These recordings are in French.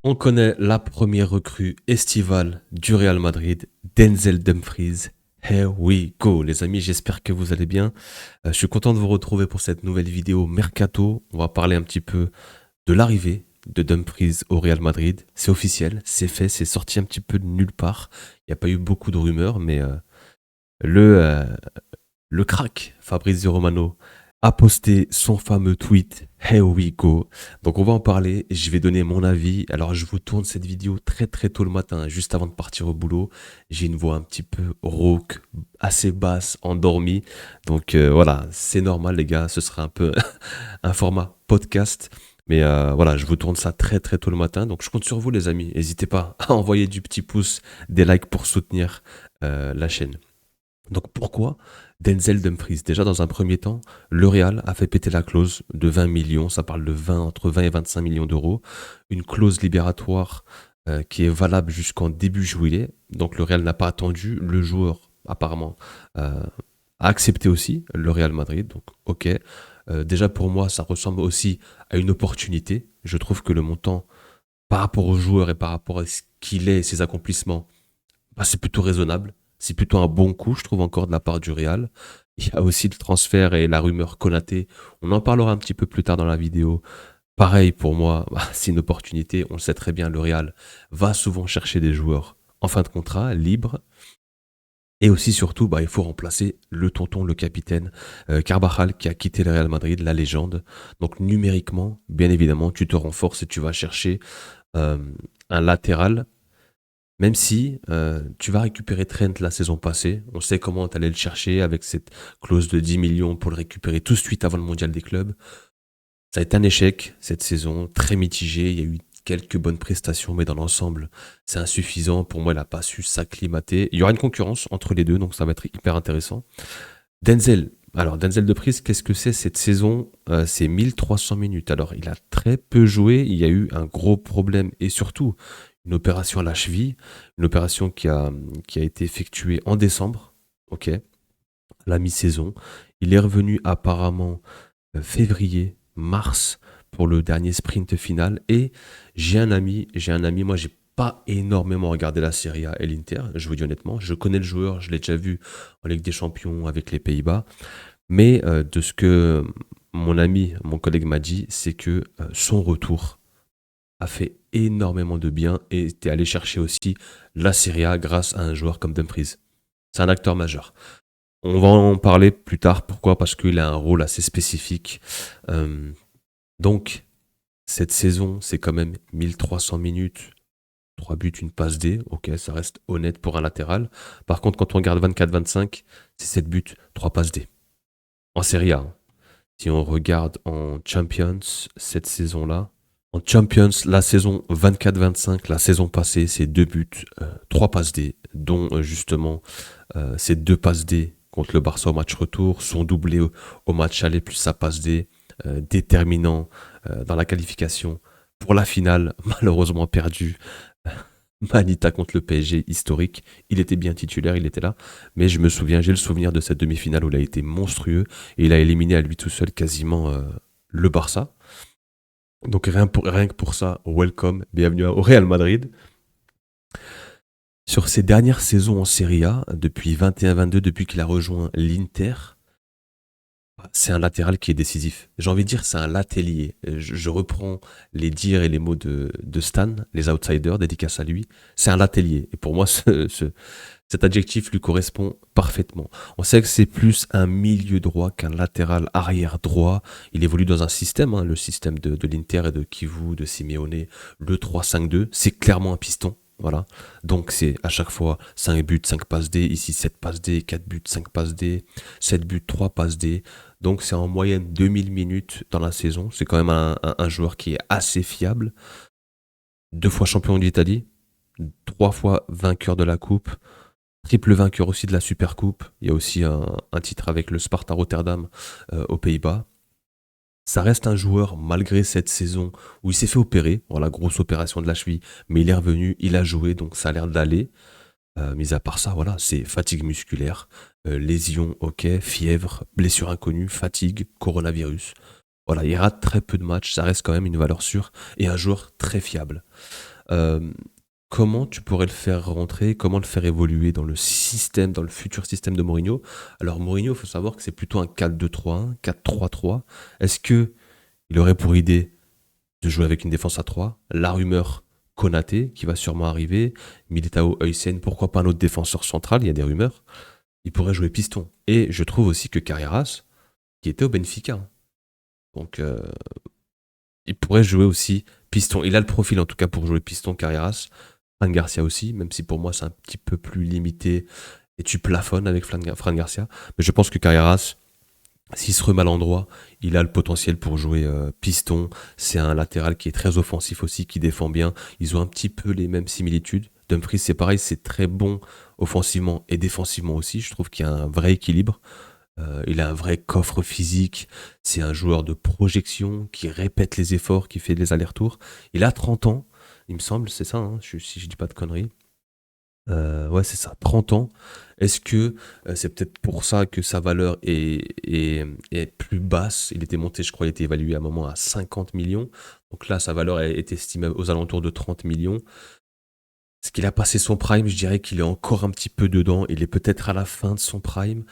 On connaît la première recrue estivale du Real Madrid, Denzel Dumfries. Here we go, les amis, j'espère que vous allez bien. Je suis content de vous retrouver pour cette nouvelle vidéo Mercato. On va parler un petit peu de l'arrivée de Dumfries au Real Madrid. C'est officiel, c'est fait, c'est sorti un petit peu de nulle part. Il n'y a pas eu beaucoup de rumeurs, mais le, euh, le crack, Fabrizio Romano, a posté son fameux tweet Here we go. Donc on va en parler, je vais donner mon avis. Alors je vous tourne cette vidéo très très tôt le matin, juste avant de partir au boulot. J'ai une voix un petit peu rauque, assez basse, endormie. Donc voilà, c'est normal les gars, ce sera un peu un format podcast. Mais voilà, je vous tourne ça très très tôt le matin. Donc je compte sur vous les amis. N'hésitez pas à envoyer du petit pouce, des likes pour soutenir la chaîne. Donc pourquoi Denzel Dumfries? Déjà dans un premier temps, le Real a fait péter la clause de 20 millions, ça parle de 20, entre 20 et 25 millions d'euros, une clause libératoire qui est valable jusqu'en début juillet. Donc le Real n'a pas attendu, le joueur apparemment euh, a accepté aussi, le Real Madrid, donc ok. Déjà pour moi ça ressemble aussi à une opportunité. Je trouve que le montant par rapport au joueur et par rapport à ce qu'il est et ses accomplissements, bah, c'est plutôt raisonnable. C'est plutôt un bon coup, je trouve, encore de la part du Real. Il y a aussi le transfert et la rumeur Konaté. On en parlera un petit peu plus tard dans la vidéo. Pareil, pour moi, bah, c'est une opportunité. On le sait très bien, le Real va souvent chercher des joueurs en fin de contrat, libres. Et aussi, surtout, bah, il faut remplacer le tonton, le capitaine, Carvajal, qui a quitté le Real Madrid, la légende. Donc, numériquement, bien évidemment, tu te renforces et tu vas chercher euh, un latéral, même si tu vas récupérer Trent la saison passée, on sait comment tu allais le chercher avec cette clause de 10 millions pour le récupérer tout de suite avant le mondial des clubs. Ça a été un échec cette saison, très mitigé. Il y a eu quelques bonnes prestations, mais dans l'ensemble, c'est insuffisant. Pour moi, il n'a pas su s'acclimater. Il y aura une concurrence entre les deux, donc ça va être hyper intéressant. Denzel. Alors, Denzel de Prise, qu'est-ce que c'est cette saison? C'est 1300 minutes. Alors, il a très peu joué. Il y a eu un gros problème et surtout une opération à la cheville. Une opération qui a été effectuée en décembre. Ok, à la mi-saison. Il est revenu apparemment février, mars pour le dernier sprint final. Et j'ai un ami, moi, j'ai pas énormément regardé la Serie A et l'Inter, je vous dis honnêtement. Je connais le joueur, je l'ai déjà vu en Ligue des Champions avec les Pays-Bas. Mais de ce que mon ami, mon collègue m'a dit, c'est que son retour a fait énormément de bien et était allé chercher aussi la Serie A grâce à un joueur comme Dumfries. C'est un acteur majeur. On va en parler plus tard. Pourquoi? Parce qu'il a un rôle assez spécifique. Euh, donc, cette saison, c'est quand même 1300 minutes, 3 buts, une passe D. Ok, ça reste honnête pour un latéral. Par contre, quand on regarde 24-25, c'est 7 buts, 3 passes D. En Serie A, hein. Si on regarde en Champions cette saison-là, en Champions, la saison 24-25, la saison passée, c'est 2 buts, 3 passes D, dont justement ces 2 passes D contre le Barça au match retour, son doublé au match aller plus sa passe D, déterminant dans la qualification pour la finale, malheureusement perdu. Manita contre le PSG, historique. Il était bien titulaire, il était là. Mais je me souviens, j'ai le souvenir de cette demi-finale où il a été monstrueux et il a éliminé à lui tout seul quasiment le Barça. Donc rien que pour ça, welcome, bienvenue au Real Madrid. Sur ses dernières saisons en Serie A, depuis 21-22, depuis qu'il a rejoint l'Inter, c'est un latéral qui est décisif. J'ai envie de dire c'est un latelier. Je reprends les dires et les mots de Stan, les outsiders, dédicace à lui. C'est un latelier. Et pour moi, cet adjectif lui correspond parfaitement. On sait que c'est plus un milieu droit qu'un latéral arrière droit. Il évolue dans un système, hein, le système de l'Inter et de Kivu, de Simeone, le 3-5-2. C'est clairement un piston. Voilà. Donc c'est à chaque fois 5 buts, 5 passes D. Ici 7 passes D, 4 buts, 5 passes D, 7 buts, 3 passes D. Donc c'est en moyenne 2000 minutes dans la saison. C'est quand même un joueur qui est assez fiable. 2 fois champion d'Italie, 3 fois vainqueur de la coupe, triple vainqueur aussi de la Super Coupe. Il y a aussi un titre avec le Sparta Rotterdam aux Pays-Bas. Ça reste un joueur, malgré cette saison où il s'est fait opérer, voilà, grosse opération de la cheville, mais il est revenu, il a joué, donc ça a l'air d'aller. Mis à part ça, voilà, c'est fatigue musculaire, lésion, ok, fièvre, blessure inconnue, fatigue, coronavirus. Voilà, il rate très peu de matchs, ça reste quand même une valeur sûre et un joueur très fiable. Euh, Comment tu pourrais le faire rentrer, comment le faire évoluer dans le système, dans le futur système de Mourinho? Alors Mourinho, il faut savoir que c'est plutôt un 4-2-3-1, 4-3-3. Est-ce que il aurait pour idée de jouer avec une défense à 3? La rumeur Konaté, qui va sûrement arriver, Militao, Heusen, pourquoi pas un autre défenseur central, il y a des rumeurs. Il pourrait jouer piston. Et je trouve aussi que Carreras, qui était au Benfica, hein. Donc il pourrait jouer aussi piston. Il a le profil en tout cas pour jouer piston, Carreras. Fran Garcia aussi, même si pour moi c'est un petit peu plus limité et tu plafonnes avec Fran Garcia. Mais je pense que Carreras, s'il se remet à l'endroit, il a le potentiel pour jouer piston. C'est un latéral qui est très offensif aussi, qui défend bien. Ils ont un petit peu les mêmes similitudes. Dumfries, c'est pareil, c'est très bon offensivement et défensivement aussi. Je trouve qu'il y a un vrai équilibre. Il a un vrai coffre physique. C'est un joueur de projection qui répète les efforts, qui fait des allers-retours. Il a 30 ans, il me semble, c'est ça, hein, si je dis pas de conneries. Ouais, c'est ça, 30 ans. Est-ce que c'est peut-être pour ça que sa valeur est plus basse? Il était monté, je crois, il était évalué à un moment à 50 millions. Donc là, sa valeur est estimée aux alentours de 30 millions. Est-ce qu'il a passé son prime? Je dirais qu'il est encore un petit peu dedans. Il est peut-être à la fin de son prime.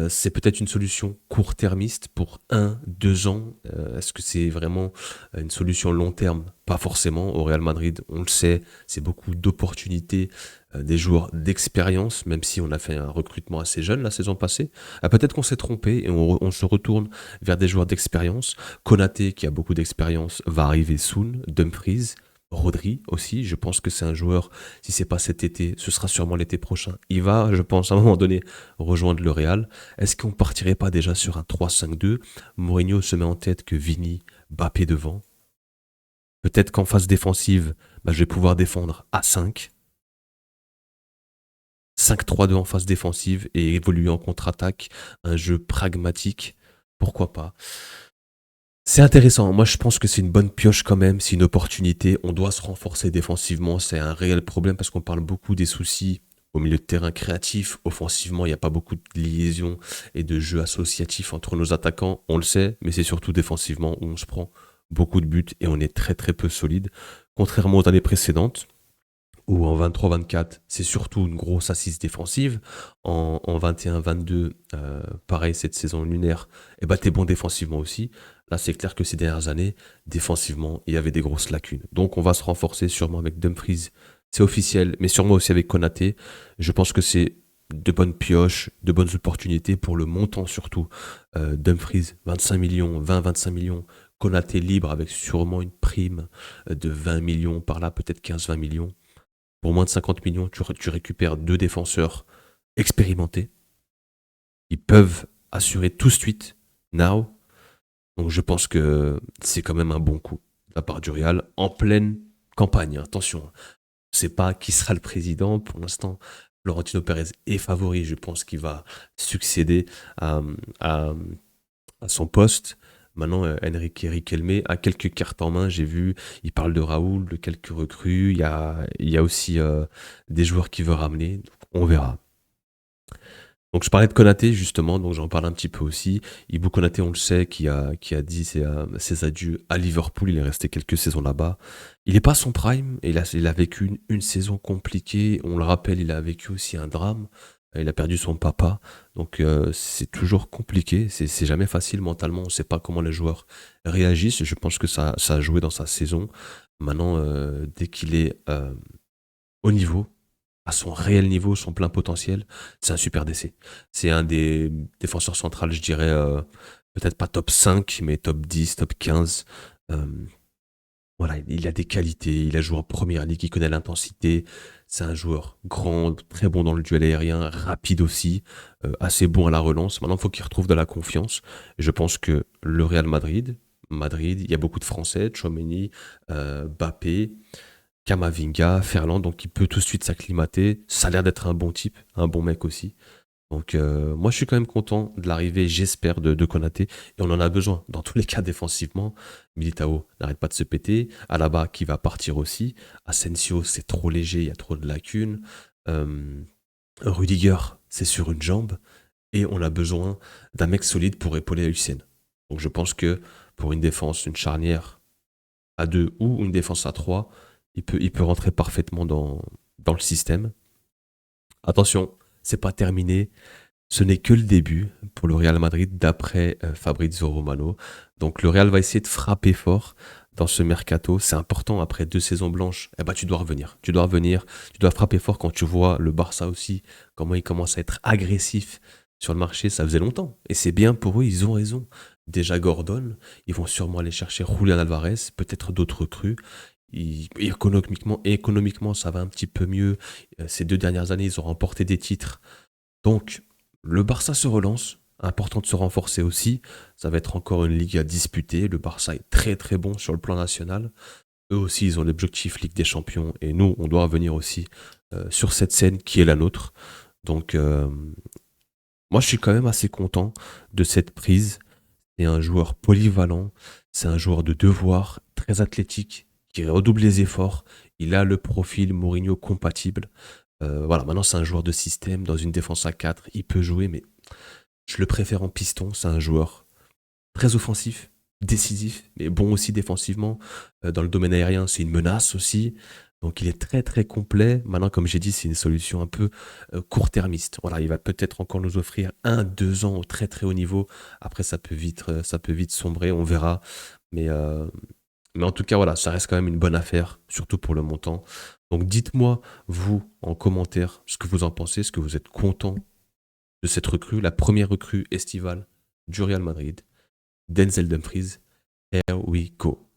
C'est peut-être une solution court-termiste pour 1, 2 ans. Est-ce que c'est vraiment une solution long terme? Pas forcément. Au Real Madrid, on le sait, c'est beaucoup d'opportunités, des joueurs d'expérience, même si on a fait un recrutement assez jeune la saison passée. Peut-être qu'on s'est trompé et on se retourne vers des joueurs d'expérience. Konaté, qui a beaucoup d'expérience, va arriver soon. Dumfries. Rodri aussi, je pense que c'est un joueur, si c'est pas cet été, ce sera sûrement l'été prochain. Il va, je pense, à un moment donné, rejoindre le Real. Est-ce qu'on partirait pas déjà sur un 3-5-2? Mourinho se met en tête que Vini, Mbappé devant. Peut-être qu'en phase défensive, bah, je vais pouvoir défendre à 5. 5-3-2 en phase défensive et évoluer en contre-attaque. Un jeu pragmatique. Pourquoi pas? C'est intéressant. Moi, je pense que c'est une bonne pioche quand même. C'est une opportunité. On doit se renforcer défensivement. C'est un réel problème parce qu'on parle beaucoup des soucis au milieu de terrain créatif. Offensivement, il n'y a pas beaucoup de liaisons et de jeux associatifs entre nos attaquants. On le sait, mais c'est surtout défensivement où on se prend beaucoup de buts et on est très très peu solide. Contrairement aux années précédentes, où en 23-24, c'est surtout une grosse assise défensive. En 21-22, pareil, cette saison lunaire, eh ben, t'es bon défensivement aussi. Là, c'est clair que ces dernières années, défensivement, il y avait des grosses lacunes. Donc, on va se renforcer sûrement avec Dumfries. C'est officiel, mais sûrement aussi avec Konaté. Je pense que c'est de bonnes pioches, de bonnes opportunités pour le montant surtout. Dumfries, 25 millions, 20-25 millions. Konaté libre avec sûrement une prime de 20 millions, par là peut-être 15-20 millions. Pour moins de 50 millions, tu récupères 2 défenseurs expérimentés. Ils peuvent assurer tout de suite, now. Donc je pense que c'est quand même un bon coup de la part du Real en pleine campagne. Attention, on ne sait pas qui sera le président. Pour l'instant, Florentino Pérez est favori. Je pense qu'il va succéder à, à- à son poste. Maintenant, Enrique Riquelme a quelques cartes en main. J'ai vu, il parle de Raoul, de quelques recrues. Il y a aussi des joueurs qu'il veut ramener. Donc, on verra. Donc je parlais de Konaté justement, donc j'en parle un petit peu aussi. Ibu Konaté, on le sait, qui a dit ses adieux à Liverpool. Il est resté quelques saisons là-bas. Il n'est pas à son prime. Et il a vécu une saison compliquée. On le rappelle, il a vécu aussi un drame. Il a perdu son papa. Donc c'est toujours compliqué. C'est jamais facile mentalement. On ne sait pas comment les joueurs réagissent. Je pense que ça a joué dans sa saison. Maintenant, dès qu'il est au niveau, à son réel niveau, son plein potentiel, c'est un super décès. C'est un des défenseurs centrales, je dirais, peut-être pas top 5, mais top 10, top 15. Euh, voilà, il a des qualités, il a joué en première ligue, il connaît l'intensité. C'est un joueur grand, très bon dans le duel aérien, rapide aussi, assez bon à la relance. Maintenant, il faut qu'il retrouve de la confiance. Et je pense que le Real Madrid, il y a beaucoup de Français, Tchouaméni, Bappé, Kamavinga, Ferland, donc il peut tout de suite s'acclimater. Ça a l'air d'être un bon type, un bon mec aussi. Donc moi je suis quand même content de l'arrivée, j'espère, de Konaté. Et on en a besoin, dans tous les cas défensivement. Militao n'arrête pas de se péter. Alaba qui va partir aussi. Asensio, c'est trop léger, il y a trop de lacunes. Euh, Rudiger, c'est sur une jambe. Et on a besoin d'un mec solide pour épauler Hussein. Donc je pense que pour une défense, une charnière à 2 ou une défense à 3, il peut rentrer parfaitement dans le système. Attention, c'est pas terminé. Ce n'est que le début pour le Real Madrid d'après Fabrizio Romano. Donc le Real va essayer de frapper fort dans ce mercato. C'est important après 2 saisons blanches. Eh ben, tu dois revenir. Tu dois revenir. Tu dois frapper fort quand tu vois le Barça aussi, comment il commence à être agressif sur le marché. Ça faisait longtemps. Et c'est bien pour eux, ils ont raison. Déjà Gordon, ils vont sûrement aller chercher Julian Alvarez, peut-être d'autres recrues. Économiquement, ça va un petit peu mieux. Ces 2 dernières années, ils ont remporté des titres. Donc, le Barça se relance. Important de se renforcer aussi. Ça va être encore une ligue à disputer. Le Barça est très très bon sur le plan national. Eux aussi, ils ont l'objectif Ligue des Champions. Et nous, on doit revenir aussi sur cette scène qui est la nôtre. Donc, moi, je suis quand même assez content de cette prise. C'est un joueur polyvalent. C'est un joueur de devoir, très athlétique, qui redouble les efforts. Il a le profil Mourinho compatible. Voilà, maintenant c'est un joueur de système dans une défense à 4. Il peut jouer, mais je le préfère en piston. C'est un joueur très offensif, décisif, mais bon aussi défensivement. Dans le domaine aérien, c'est une menace aussi. Donc il est très très complet. Maintenant, comme j'ai dit, c'est une solution un peu court-termiste. Voilà, il va peut-être encore nous offrir 1, 2 ans au très très haut niveau. Après, ça peut vite sombrer, on verra. Mais, euh, mais en tout cas, voilà, ça reste quand même une bonne affaire, surtout pour le montant. Donc dites-moi, vous, en commentaire, ce que vous en pensez, est-ce que vous êtes content de cette recrue, la première recrue estivale du Real Madrid, Denzel Dumfries. Here we go.